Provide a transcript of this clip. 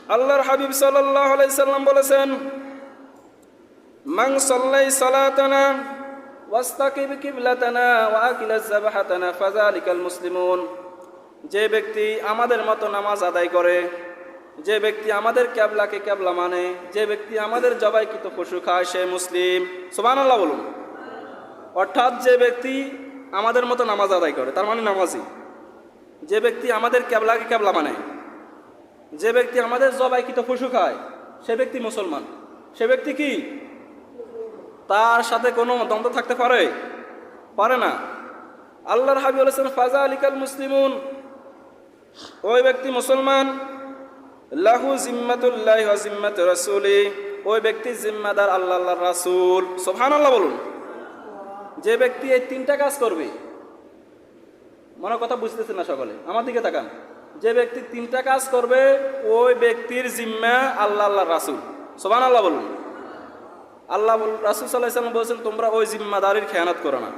আল্লাহর হাবিব সাল্লাল্লাহু আলাইহি সাল্লাম বলেছেন, মান সাল্লাই সালাতানা ওয়াস্তাকিব কিবলাতানা ওয়া আকিলা যাবহাতানা ফাযালিকাল মুসলিমুন। যে ব্যক্তি আমাদের মতো নামাজ আদায় করে, যে ব্যক্তি আমাদের কিবলাকে কিবলা মানে, যে ব্যক্তি আমাদের জবাইকৃত পশু খায়, সে মুসলিম। সুবহানাল্লাহ বলুন। অর্থাৎ যে ব্যক্তি আমাদের মতো নামাজ আদায় করে তার মানে নামাজি। যে ব্যক্তি আমাদের কিবলাকে কিবলা মানে, যে ব্যক্তি আমাদের জবাইকৃত পশু খায়, সে ব্যক্তি মুসলমান। সে ব্যক্তি কি? তার সাথে কোনো দ্বন্দ্ব থাকতে পারে না। আল্লাহর হাবিব বলেছেন, ফাযালিকাল মুসলিমুন, ওই ব্যক্তি মুসলমান। লাহু জিম্মাতুল্লাহি ওয়া জিম্মাতু রাসূলি, ওই ব্যক্তি জিম্মাদার আল্লাহ আল্লাহর রাসূল। সুবহানাল্লাহ বলুন। যে ব্যক্তি এই তিনটা কাজ করবে, মনে কথা বুঝতেছেন না সকলে, আমার দিকে তাকান। যে ব্যক্তি তিনটা কাজ করবে, ওই ব্যক্তির জিম্মা আল্লাহ আল্লাহর রাসূল। সুবহানাল্লাহ বলুন। আল্লাহ রাসূল সাল্লাল্লাহু আলাইহি ওয়াসাল্লাম বলেছেন, তোমরা ওই জিম্মাদারির খেয়ানত করো না।